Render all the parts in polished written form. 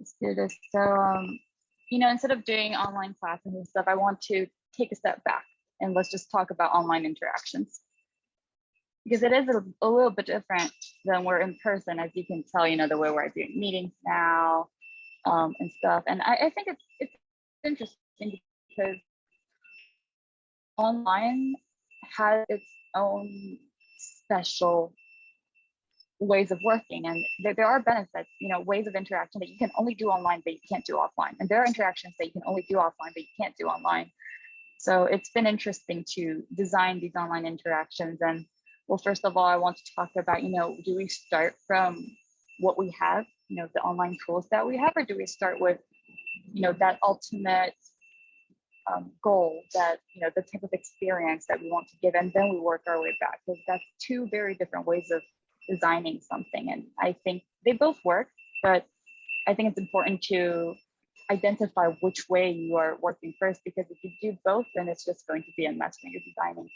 let's do this. So, instead of doing online classes and stuff, I want to take a step back and let's just talk about online interactions. Because it is a little bit different than we're in person, as you can tell, the way we're doing meetings now and stuff. And I think it's interesting because online has its own special ways of working, and there are benefits, ways of interaction that you can only do online but you can't do offline, and there are interactions that you can only do offline but you can't do online. So it's been interesting to design these online interactions. And well, first of all, I want to talk about, do we start from what we have, the online tools that we have, or do we start with, that ultimate goal, that, the type of experience that we want to give, and then we work our way back? Because that's two very different ways of designing something. And I think they both work, but I think it's important to identify which way you are working first, because if you do both, then it's just going to be a mess when you're designing.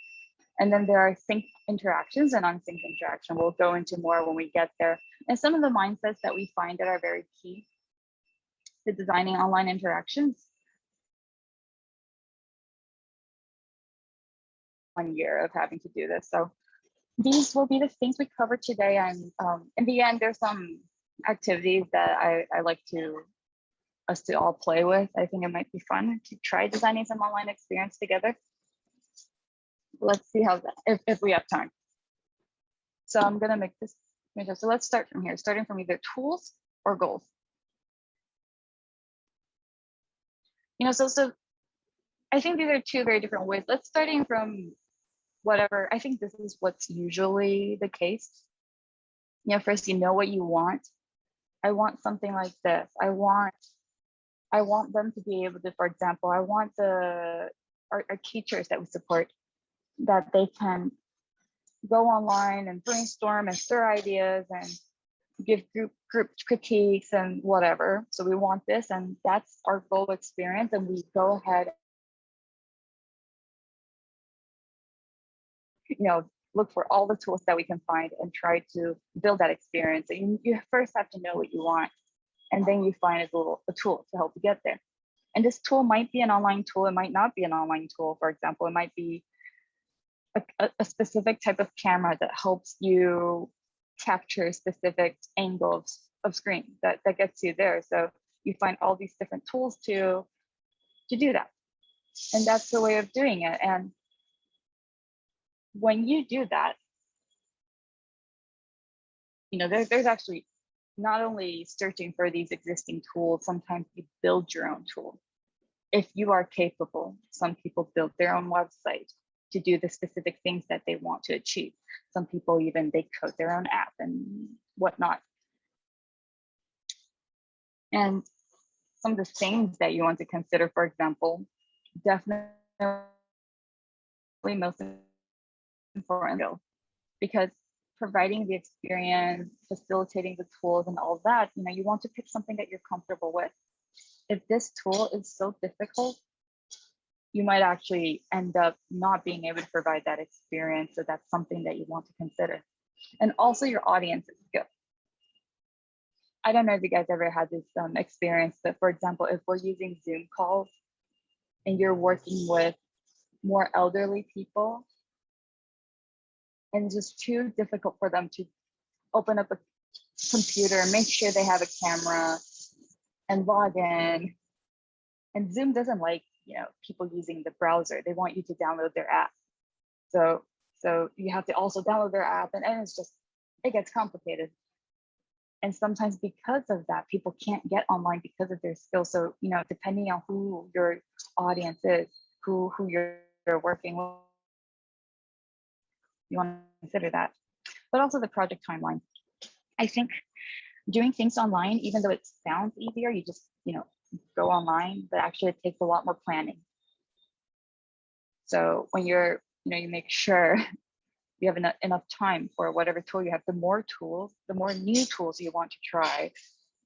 And then there are sync interactions and unsync interaction. We'll go into more when we get there. And some of the mindsets that we find that are very key to designing online interactions. 1 year of having to do this. So these will be the things we cover today. And in the end, there's some activities that I like us to all play with. I think it might be fun to try designing some online experience together. Let's see how that, if we have time. So I'm gonna make this. So let's start from here, starting from either tools or goals. So I think these are two very different ways. Let's starting from whatever. I think this is what's usually the case. First, what you want. I want something like this. I want them to be able to, for example, I want our teachers that we support, that they can go online and brainstorm and stir ideas and give group critiques and whatever. So we want this, and that's our goal experience. And we go ahead, look for all the tools that we can find and try to build that experience. So you first have to know what you want, and then you find a tool to help you get there. And this tool might be an online tool, it might not be an online tool. For example, it might be a specific type of camera that helps you capture specific angles of screen that gets you there. So you find all these different tools to do that. And that's the way of doing it. And when you do that, there's actually not only searching for these existing tools, sometimes you build your own tool. If you are capable, some people build their own website to do the specific things that they want to achieve. Some people they code their own app and whatnot. And some of the things that you want to consider, for example, definitely most important, because providing the experience, facilitating the tools and all that, you want to pick something that you're comfortable with. If this tool is so difficult, you might actually end up not being able to provide that experience. So that's something that you want to consider. And also your audience is good. I don't know if you guys ever had this experience, but for example, if we're using Zoom calls and you're working with more elderly people, and it's just too difficult for them to open up a computer, make sure they have a camera and log in. And Zoom doesn't like, people using the browser. They want you to download their app. So you have to also download their app, and it gets complicated. And sometimes because of that, people can't get online because of their skills. So, depending on who your audience is, who you're working with, you want to consider that. But also the project timeline. I think doing things online, even though it sounds easier, you just, go online, but actually it takes a lot more planning. So when you make sure you have enough time for whatever tool you have, the more new tools you want to try,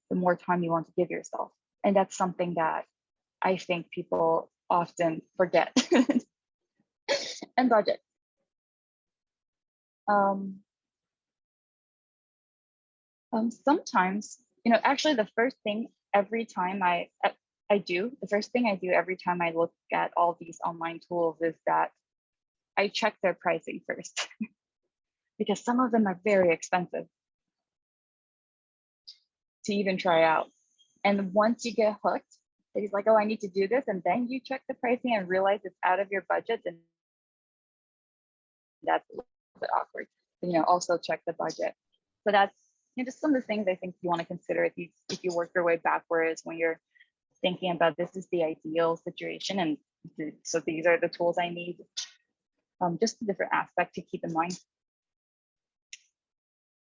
the more time you want to give yourself. And that's something that I think people often forget. And budget. Sometimes, actually the first thing every time the first thing I do every time I look at all these online tools is that I check their pricing first because some of them are very expensive to even try out. And once you get hooked, it's like, oh, I need to do this. And then you check the pricing and realize it's out of your budget. And that's a little bit awkward. And, also check the budget. So that's just some of the things I think you want to consider if you work your way backwards when you're thinking about this is the ideal situation. And so these are the tools I need. Just a different aspect to keep in mind.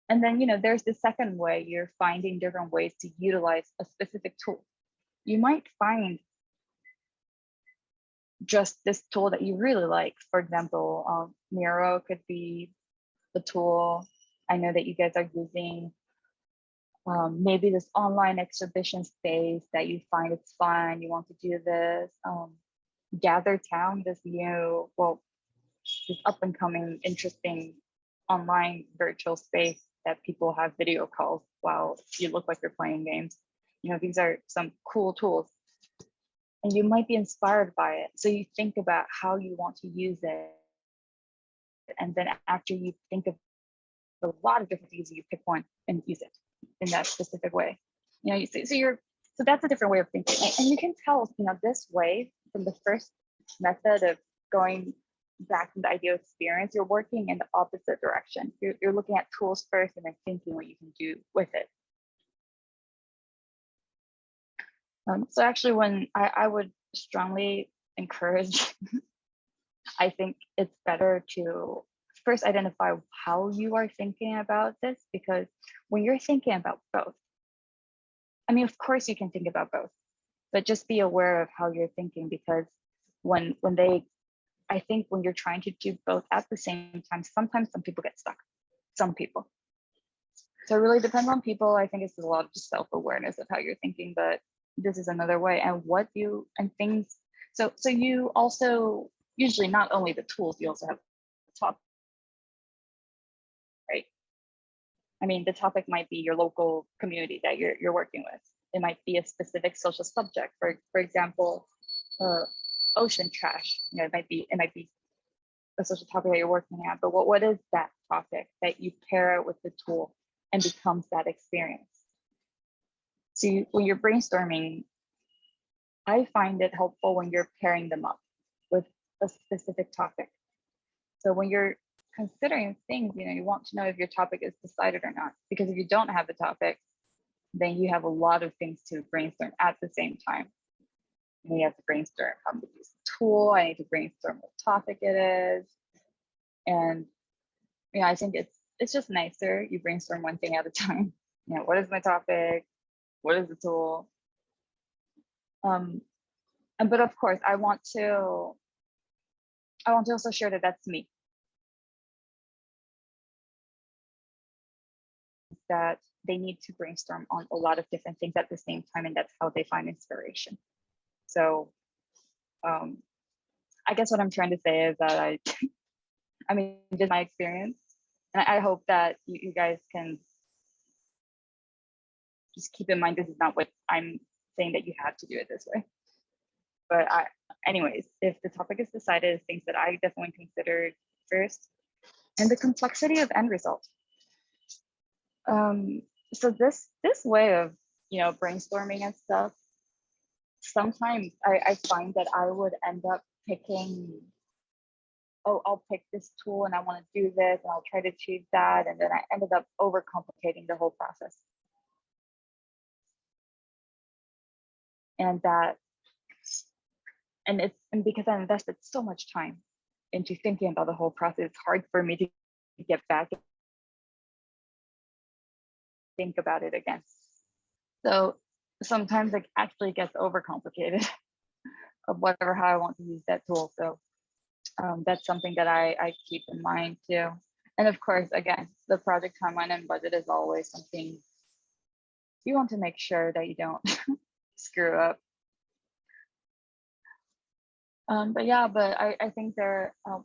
And then, there's the second way, you're finding different ways to utilize a specific tool. You might find just this tool that you really like. For example, Miro could be the tool I know that you guys are using. Maybe this online exhibition space that you find it's fun, you want to do this. Gather Town, this up and coming, interesting online virtual space that people have video calls while you look like you're playing games. These are some cool tools and you might be inspired by it. So you think about how you want to use it. And then after you think of a lot of different things, you pick one and use it in that specific way. So that's a different way of thinking. And you can tell, this way from the first method of going back to the ideal experience, you're working in the opposite direction. You're looking at tools first and then thinking what you can do with it. So actually, when I would strongly encourage, I think it's better to first identify how you are thinking about this, because when you're thinking about both, of course you can think about both, but just be aware of how you're thinking, because I think when you're trying to do both at the same time, sometimes some people get stuck, some people. So it really depends on people. I think it's a lot of just self-awareness of how you're thinking, but this is another way. So you also, usually not only the tools, you also have the topic, right? The topic might be your local community that you're working with. It might be a specific social subject. For example, ocean trash. It might be a social topic that you're working at, but what is that topic that you pair it with the tool and becomes that experience? So when you're brainstorming, I find it helpful when you're pairing them up with a specific topic. So when you're considering things, you want to know if your topic is decided or not, because if you don't have a topic, then you have a lot of things to brainstorm at the same time. And you have to brainstorm how to use the tool. I need to brainstorm what topic it is. And I think it's just nicer. You brainstorm one thing at a time. What is my topic? What is the tool? But of course, I want to also share that that's me. That they need to brainstorm on a lot of different things at the same time, and that's how they find inspiration. So I guess what I'm trying to say is that just my experience, and I hope that you guys can just keep in mind this is not what I'm saying that you have to do it this way. But anyways, if the topic is decided, things that I definitely considered first, and the complexity of end result. So this way of brainstorming and stuff, sometimes I find that I would end up picking, I'll pick this tool and I want to do this and I'll try to achieve that, and then I ended up overcomplicating the whole process. And because I invested so much time into thinking about the whole process, it's hard for me to get back and think about it again. So sometimes it actually gets overcomplicated of how I want to use that tool. So that's something that I keep in mind too. And of course, again, the project timeline and budget is always something you want to make sure that you don't screw up. But I think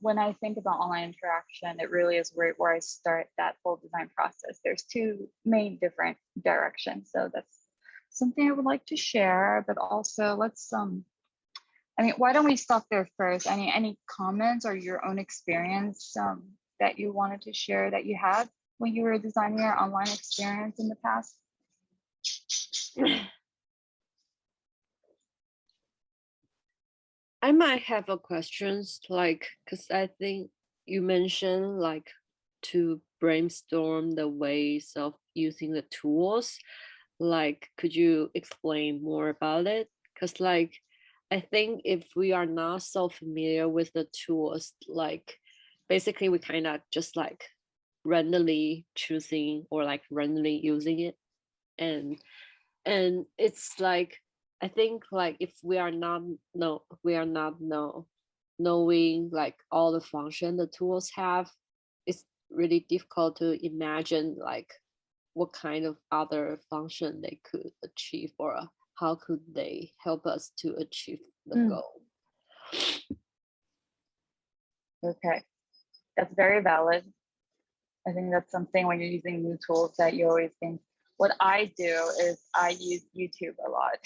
when I think about online interaction, it really is where I start that whole design process. There's two main different directions. something I would like to share, but also let's I mean, why don't we stop there first? Any comments or your own experience that you wanted to share that you had when you were designing your online experience in the past? I might have a questions like, because I think you mentioned like to brainstorm the ways of using the tools. Like, could you explain more about it? Because like, I think if we are not so familiar with the tools, like basically we kind of just like randomly choosing or like randomly using it. And it's like, I think like if we are not knowing like all the function the tools have, it's really difficult to imagine like what kind of other function they could achieve, or how could they help us to achieve the goal. Okay, that's very valid. I think that's something when you're using new tools that you always think. What I do is I use YouTube a lot.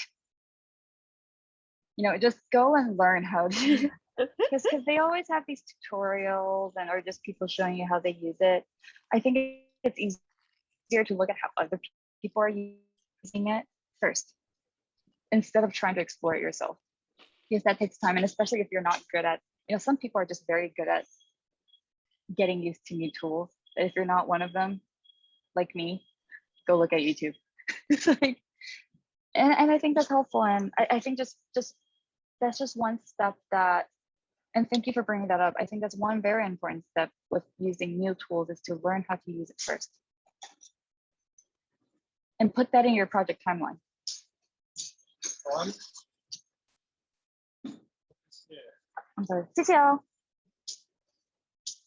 You know, just go and learn how to, because they always have these tutorials and or just people showing you how they use it. I think it's easier to look at how other people are using it first, instead of trying to explore it yourself, because that takes time. And especially if you're not good at, you know, some people are just very good at getting used to new tools. But if you're not one of them, like me, go look at YouTube. It's like, and I think that's helpful. And I think just that's just one step that, and thank you for bringing that up. I think that's one very important step with using new tools, is to learn how to use it first. And put that in your project timeline. I'm sorry. CCL.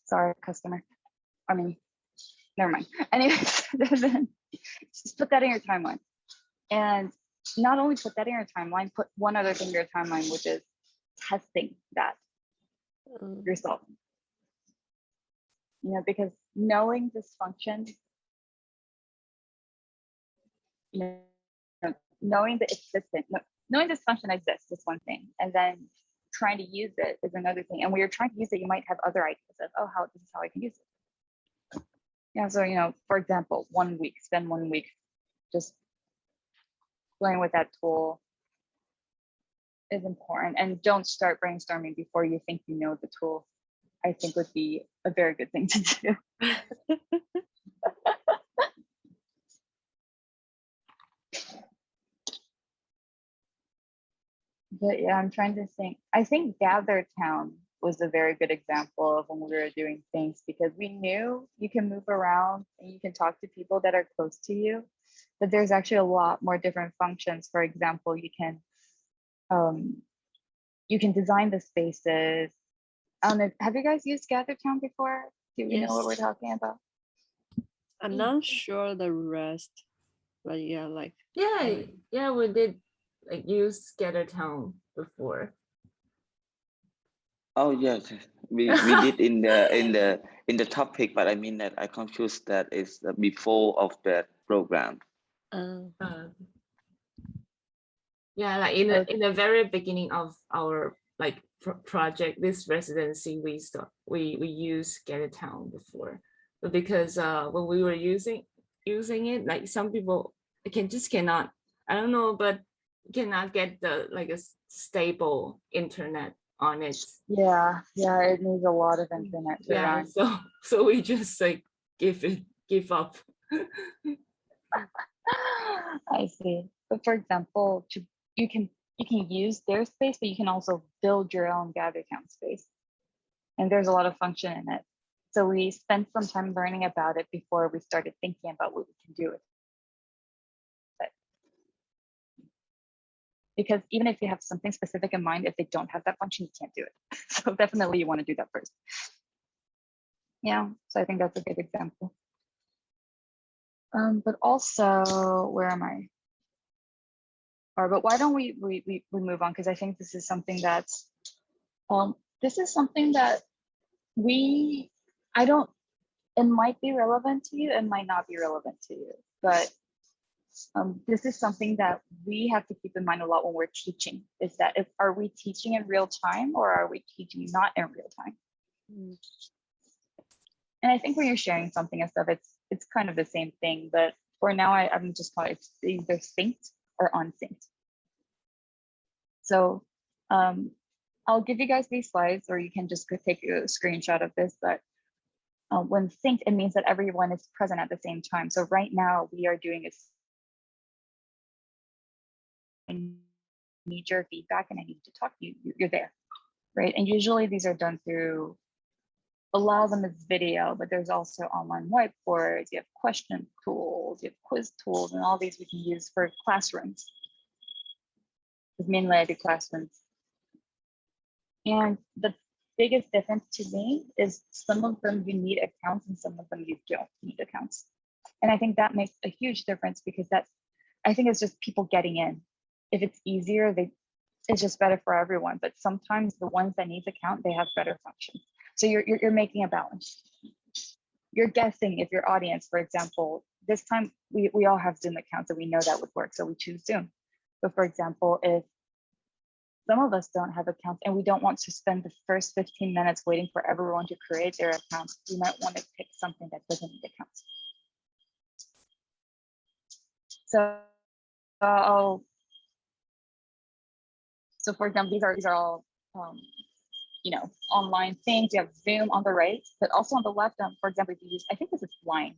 Sorry, customer. I mean, never mind. Anyways, just put that in your timeline. And not only put that in your timeline, put one other thing in your timeline, which is testing that yourself. You know, because knowing this function, you know, knowing that knowing this function exists is one thing, and then trying to use it is another thing. And when you're trying to use it, you might have other ideas of, oh, this is how I can use it. Yeah, so, you know, for example, spend 1 week just playing with that tool is important. And don't start brainstorming before you think you know the tool. I think would be a very good thing to do. But yeah, I'm trying to think. I think Gather Town was a very good example of when we were doing things, because we knew you can move around and you can talk to people that are close to you, but there's actually a lot more different functions. For example, you can design the spaces. I don't know, have you guys used Gather Town before? Do we know what we're talking about? I'm not sure the rest, but yeah, like yeah, we did like use Gather Town before. Oh yes, we did in the topic, but I mean that I confused that is before of that program. Yeah, like in the very beginning of our like project, this residency, we used Gather Town before, but because when we were using it, like some people cannot, I don't know, but cannot get the like a stable internet on it. Yeah, it needs a lot of internet to run. So we just like give up. I see. But for example, you can use their space, but you can also build your own Gather Town space. And there's a lot of function in it. So we spent some time learning about it before we started thinking about what we can do with it. Because even if you have something specific in mind, if they don't have that function, you can't do it. So definitely you want to do that first. Yeah, so I think that's a good example. But also, where am I? Or, but why don't we move on? Because I think this is something that's, it might be relevant to you, it might not be relevant to you, but this is something that we have to keep in mind a lot when we're teaching, is that are we teaching in real time or are we teaching not in real time? And I think when you're sharing something and stuff, it's kind of the same thing, but for now, I'm just calling it either synced or unsynced. So I'll give you guys these slides, or you can just take a screenshot of this, but when synced, it means that everyone is present at the same time. So right now we are doing I need your feedback and I need to talk to you, you're there, right? And usually these are done through, a lot of them is video, but there's also online whiteboards, you have question tools, you have quiz tools, and all these we can use for classrooms. Because mainly I do classrooms. And the biggest difference to me is some of them you need accounts and some of them you don't need accounts. And I think that makes a huge difference, because I think it's just people getting in. If it's easier, it's just better for everyone. But sometimes the ones that need account, they have better functions. So you're making a balance. You're guessing if your audience, for example, this time we all have Zoom accounts, so we know that would work, so we choose Zoom. But for example, if some of us don't have accounts and we don't want to spend the first 15 minutes waiting for everyone to create their accounts, we might want to pick something that doesn't need accounts. So so for example, these are all online things. You have Zoom on the right, but also on the left, for example, if you use, I think this is Line.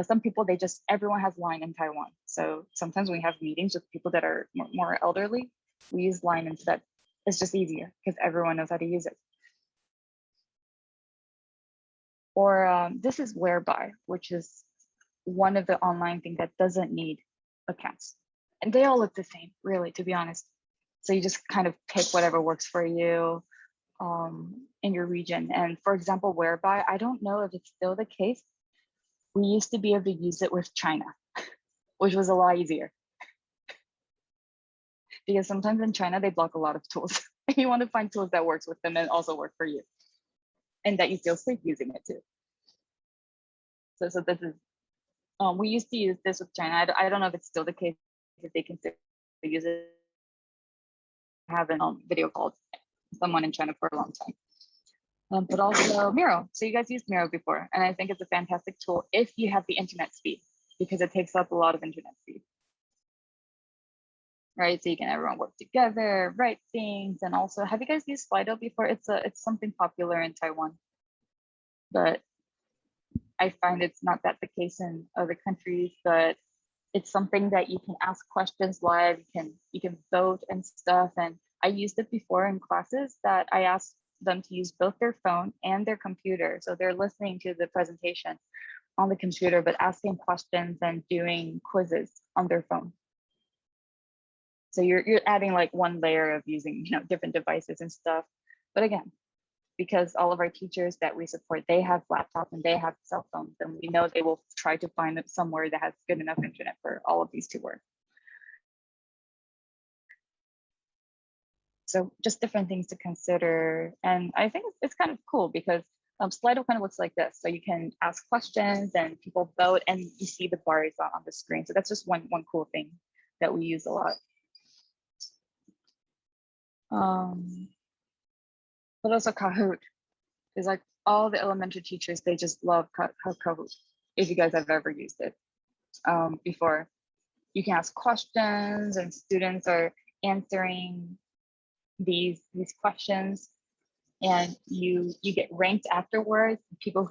Some people, everyone has Line in Taiwan. So sometimes when we have meetings with people that are more elderly, we use Line instead. It's just easier because everyone knows how to use it. Or this is Whereby, which is one of the online things that doesn't need accounts. And they all look the same, really, to be honest. So you just kind of pick whatever works for you in your region. And for example, Whereby, I don't know if it's still the case. We used to be able to use it with China, which was a lot easier. Because sometimes in China, they block a lot of tools. And you want to find tools that works with them and also work for you. And that you feel safe using it too. So this is, we used to use this with China. I don't know if it's still the case, if they can still use it. I haven't video called someone in China for a long time. But also Miro. So you guys used Miro before, and I think it's a fantastic tool if you have the internet speed, because it takes up a lot of internet speed. Right, so you can everyone work together, write things, and also, have you guys used Slido before? It's something popular in Taiwan, but I find it's not that the case in other countries. But it's something that you can ask questions live, you can vote and stuff. And I used it before in classes that I asked them to use both their phone and their computer. So they're listening to the presentation on the computer, but asking questions and doing quizzes on their phone. So you're adding like one layer of using different devices and stuff. But again, because all of our teachers that we support, they have laptops and they have cell phones, and we know they will try to find it somewhere that has good enough internet for all of these to work. So just different things to consider. And I think it's kind of cool because Slido kind of looks like this. So you can ask questions and people vote, and you see the bars on the screen. So that's just one cool thing that we use a lot. But also Kahoot is like all the elementary teachers, they just love Kahoot. If you guys have ever used it before, you can ask questions and students are answering these questions, and you get ranked afterwards. People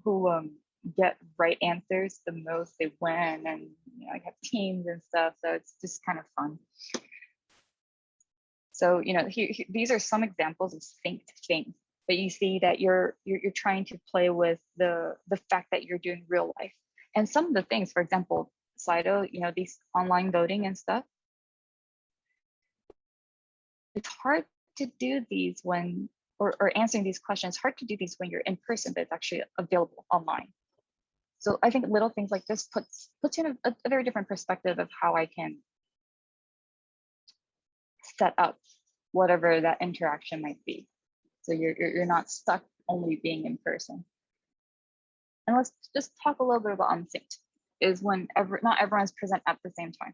who get right answers the most, they win, and you have teams and stuff. So it's just kind of fun. So these are some examples of synced things, but you see that you're trying to play with the fact that you're doing real life. And some of the things, for example, Slido, these online voting and stuff, it's hard to do these when, or answering these questions, hard to do these when you're in person, but it's actually available online. So I think little things like this puts in a very different perspective of how I can set up whatever that interaction might be. So you're not stuck only being in person. And let's just talk a little bit about unsynced, is when not everyone's present at the same time.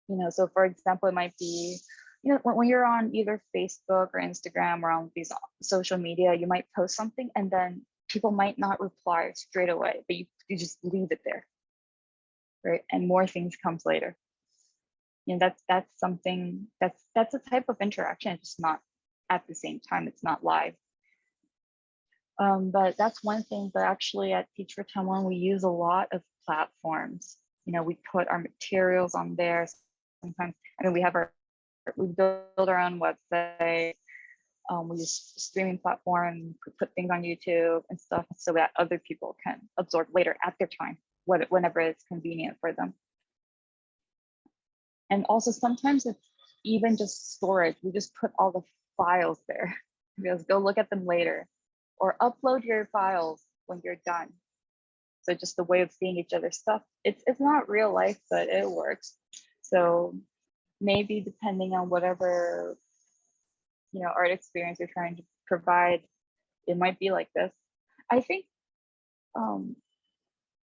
You know, so for example, it might be, you know, when you're on either Facebook or Instagram or on these social media, you might post something and then people might not reply straight away, but you just leave it there, right? And more things comes later. You know, that's something that's a type of interaction. It's just not at the same time. It's not live. But that's one thing. But actually, at Teach for Taiwan, we use a lot of platforms. You know, we put our materials on there. Sometimes, I mean, we build our own website. We use streaming platform, put things on YouTube and stuff, so that other people can absorb later at their time, whenever it's convenient for them. And also sometimes it's even just storage. We just put all the files there. Just go look at them later, or upload your files when you're done. So just the way of seeing each other's stuff. It's not real life, but it works. So maybe depending on whatever, you know, art experience you're trying to provide, it might be like this. I think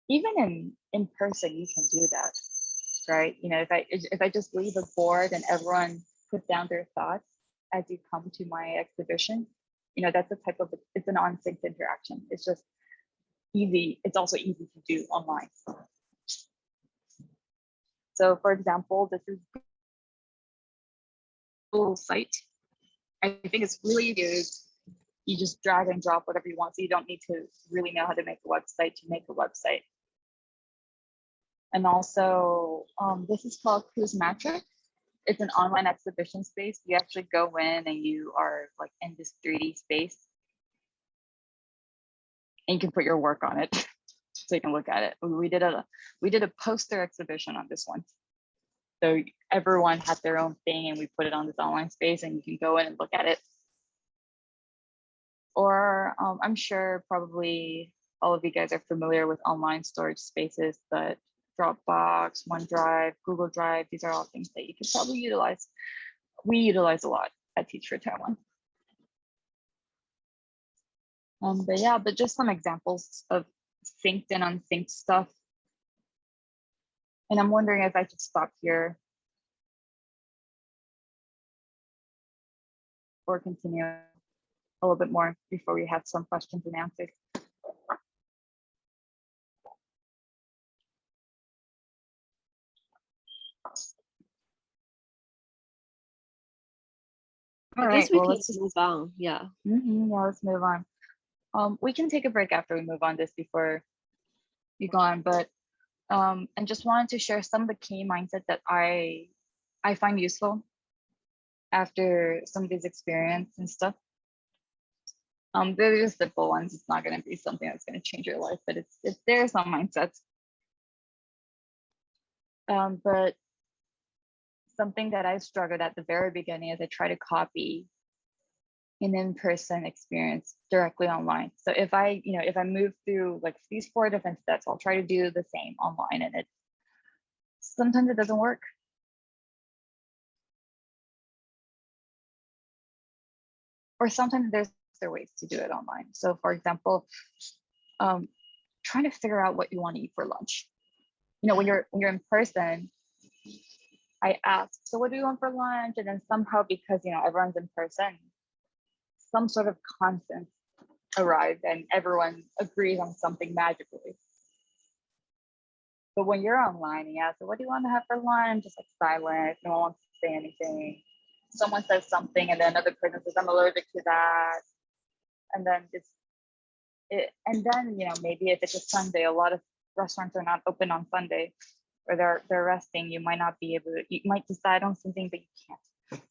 even in person you can do that, right? You know, if I just leave a board and everyone put down their thoughts as you come to my exhibition, you know, that's a type of, it's an on-sync interaction. It's just easy. It's also easy to do online. So for example, this is Google site. I think it's really easy. You just drag and drop whatever you want. So you don't need to really know how to make a website to make a website. And also, this is called Prismatic. It's an online exhibition space. You actually go in and you are like in this 3D space. And you can put your work on it. So you can look at it. We did a poster exhibition on this one. So everyone had their own thing and we put it on this online space and you can go in and look at it. Or I'm sure probably all of you guys are familiar with online storage spaces, but Dropbox, OneDrive, Google Drive, these are all things that you could probably utilize. We utilize a lot at Teach for Taiwan. But yeah, but just some examples of synced and unsynced stuff. And I'm wondering if I should stop here or continue a little bit more before we have some questions and answers. All right, we well, can let's just move on. Yeah. Yeah, let's move on. We can take a break after we move on this before you go on, but and just wanted to share some of the key mindset that I find useful after some of these experience and stuff. They're just simple ones. It's not going to be something that's going to change your life, but there are some mindsets. But something that I struggled at the very beginning is I try to copy an in-person experience directly online. So if I move through like these 4 different steps, I'll try to do the same online, and sometimes it doesn't work. Or sometimes there's other ways to do it online. So for example, trying to figure out what you want to eat for lunch. You know, when you're in person, I ask, so what do you want for lunch? And then somehow, because you know everyone's in person, some sort of consensus arrives and everyone agrees on something magically. But when you're online and you ask, so what do you want to have for lunch? Just like silent, no one wants to say anything. Someone says something and then another person says, I'm allergic to that. And then and then, you know, maybe if it's a Sunday, a lot of restaurants are not open on Sunday, or they're resting. You might not be able to, you might decide on something, but you can't.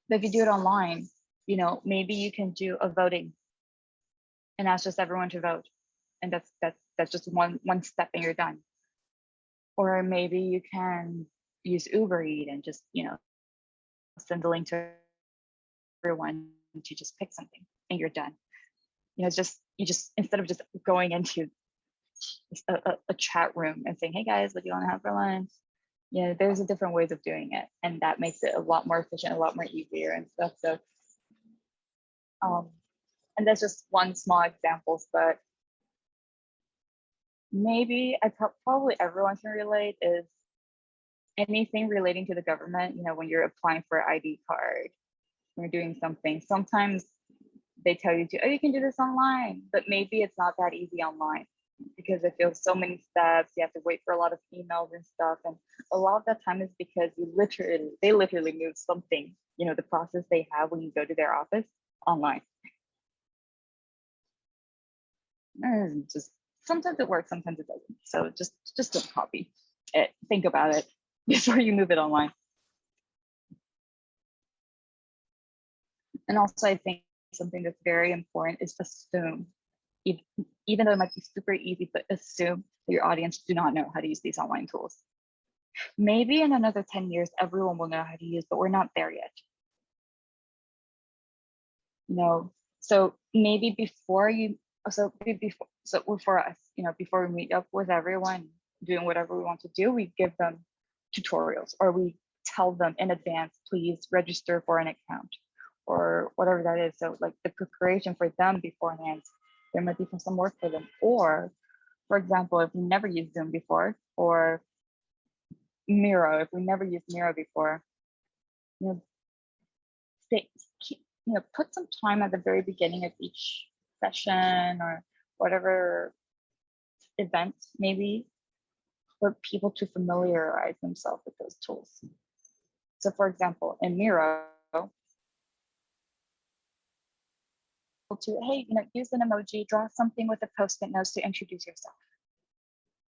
But if you do it online, you know, maybe you can do a voting and ask just everyone to vote. And that's just one step and you're done. Or maybe you can use Uber Eats and just, you know, send the link to everyone to just pick something and you're done. You know, you just instead of just going into a chat room and saying, hey guys, what do you want to have for lunch? You know, there's a different ways of doing it, and that makes it a lot more efficient, a lot more easier and stuff. So and that's just one small example, but maybe probably everyone can relate is anything relating to the government. You know, when you're applying for an ID card, when you're doing something, sometimes they tell you to, oh, you can do this online, but maybe it's not that easy online because it feels so many steps. You have to wait for a lot of emails and stuff. And a lot of that time is because they literally move something, you know, the process they have when you go to their office online. And just sometimes it works, sometimes it doesn't. So just don't copy it. Think about it before you move it online. And also, I think something that's very important is assume. Even though it might be super easy, but assume that your audience do not know how to use these online tools. Maybe in another 10 years, everyone will know how to use, but we're not there yet. No, so maybe before for us, you know, before we meet up with everyone doing whatever we want to do, we give them tutorials, or we tell them in advance, please register for an account, or whatever that is. So like the preparation for them beforehand, there might be some work for them. Or for example, if we never used Zoom before, or Miro, if we never used Miro before, you know, put some time at the very beginning of each session or whatever event maybe for people to familiarize themselves with those tools. So for example, in Miro, to, hey, you know, use an emoji, draw something with a post-it notes to introduce yourself.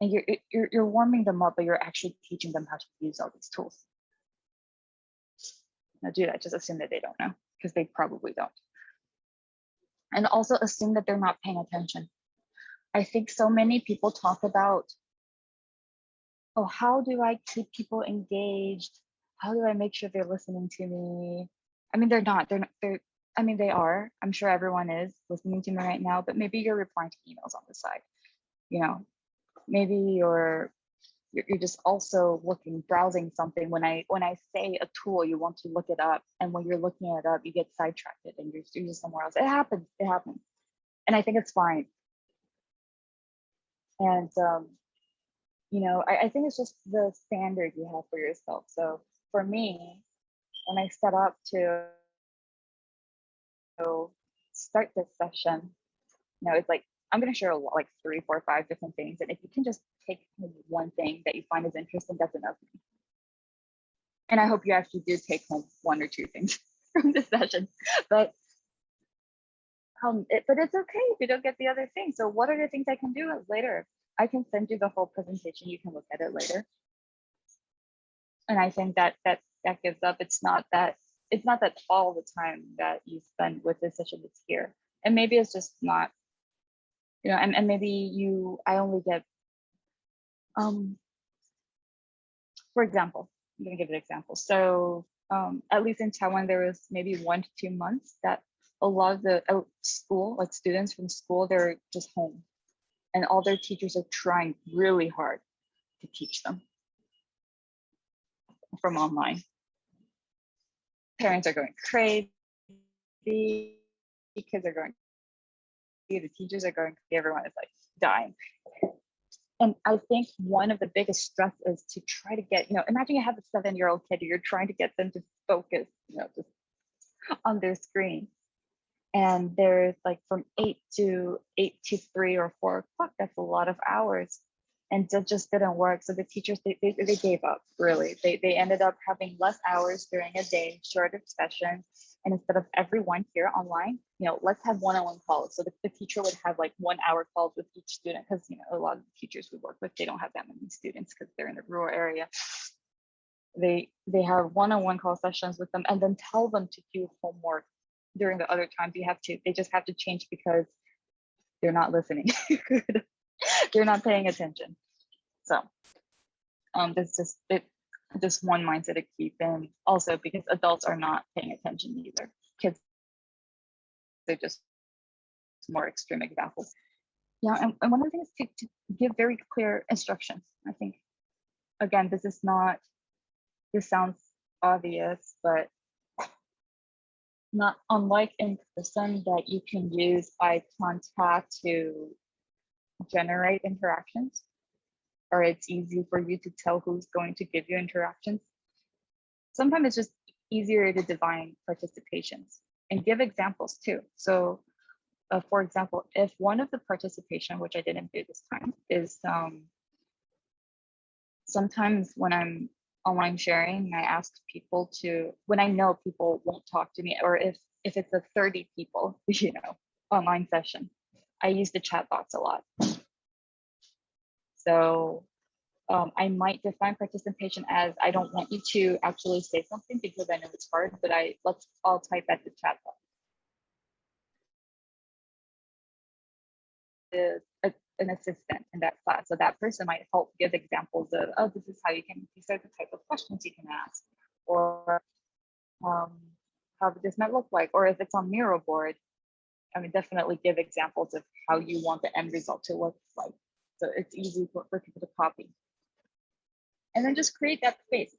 And you're warming them up, but you're actually teaching them how to use all these tools. Now do that, just assume that they don't know, because they probably don't. And also assume that they're not paying attention. I think so many people talk about, oh, how do I keep people engaged? How do I make sure they're listening to me? I mean, I mean, they are. I'm sure everyone is listening to me right now, but maybe you're replying to emails on the side. You know, maybe you're just also browsing something. When I say a tool, you want to look it up, and when you're looking it up, you get sidetracked and you're just somewhere else. It happens, and I think it's fine. And you know, I think it's just the standard you have for yourself. So for me, when I set up to start this session, you know, it's like, I'm going to share like 3, 4, 5 different things. And if you can just take one thing that you find is interesting, that's enough. And I hope you actually do take home 1 or 2 things from this session. But it's okay if you don't get the other thing. So what are the things I can do later? I can send you the whole presentation. You can look at it later. And I think that gives up. It's not that all the time that you spend with this session is here. And maybe it's just not, you know, and maybe I only get, for example, I'm gonna give an example. So at least in Taiwan, there was maybe 1 to 2 months that a lot of the students from school, they're just home, and all their teachers are trying really hard to teach them from online. Parents are going crazy, kids are going crazy, the teachers are going crazy, everyone is like dying. And I think one of the biggest stress is to try to get, you know, imagine you have a 7-year-old kid, you're trying to get them to focus, you know, just on their screen. And there's like from 8 to 3 or 4 o'clock, that's a lot of hours. And that just didn't work. So the teachers, they gave up, really. They ended up having less hours during a day, shorter sessions. And instead of everyone here online, you know, let's have one-on-one calls. So the teacher would have like 1-hour calls with each student, because, you know, a lot of the teachers we work with, they don't have that many students because they're in the rural area. They have one-on-one call sessions with them, and then tell them to do homework during the other times. They just have to change because they're not listening. They're not paying attention. So that's just one mindset to keep in. Also, because adults are not paying attention either. Kids, they're just more extreme examples. Yeah, and one of the things is to give very clear instructions. I think, again, this sounds obvious, but not unlike in person that you can use eye contact to generate interactions, or it's easy for you to tell who's going to give you interactions. Sometimes it's just easier to define participations and give examples too. So for example, if one of the participation, which I didn't do this time, is sometimes when I'm online sharing, I ask people to, when I know people won't talk to me, or if it's a 30 people, you know, online session, I use the chat box a lot. So I might define participation as, I don't want you to actually say something because I know it's hard, but let's all type at the chat box. Is an assistant in that class, so that person might help give examples of, oh, this is how you can, these are the type of questions you can ask, or how this might look like, or if it's on Miro board, I mean, definitely give examples of how you want the end result to look like, so it's easy for people to copy. And then just create that space.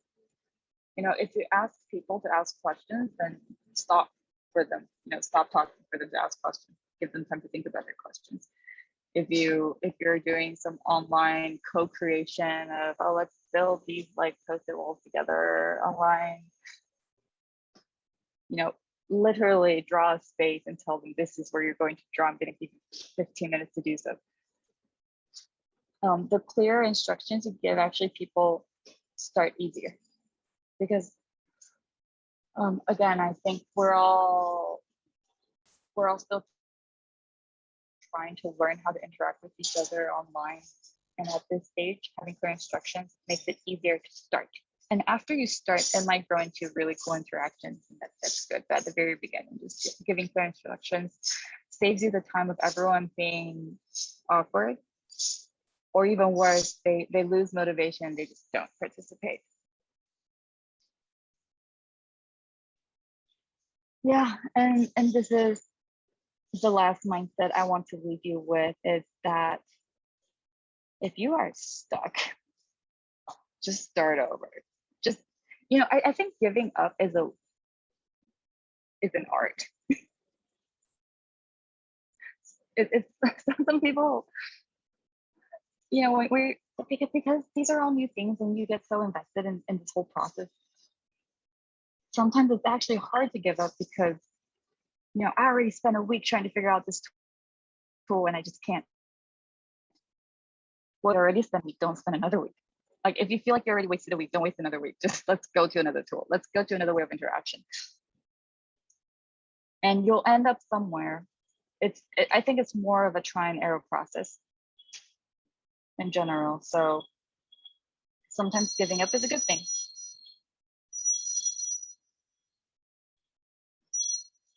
You know, if you ask people to ask questions, then stop for them, you know, stop talking for them to ask questions, give them time to think about their questions. If you're doing some online co-creation of, oh, let's build these like post-it walls together online, you know, literally draw a space and tell them this is where you're going to draw. I'm going to give you 15 minutes to do so. The clear instructions you give, actually people start easier, because again, I think we're all still trying to learn how to interact with each other online. And at this stage, having clear instructions makes it easier to start. And after you start, it might grow into really cool interactions, and that's good. But at the very beginning, just giving clear instructions saves you the time of everyone being awkward, or even worse, they lose motivation, they just don't participate. Yeah, and this is the last mindset I want to leave you with, is that if you are stuck, just start over. Just, you know, I think giving up is an art. It's some people, you know, because these are all new things and you get so invested in this whole process. Sometimes it's actually hard to give up because, you know, I already spent a week trying to figure out this tool and I just can't. Well, you already spent a week, don't spend another week. Like, if you feel like you already wasted a week, don't waste another week. Just let's go to another tool. Let's go to another way of interaction. And you'll end up somewhere. I think it's more of a try and error process in general. So sometimes giving up is a good thing.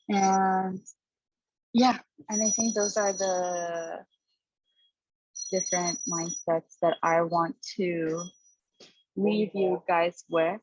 And yeah, and I think those are the different mindsets that I want to leave you guys with.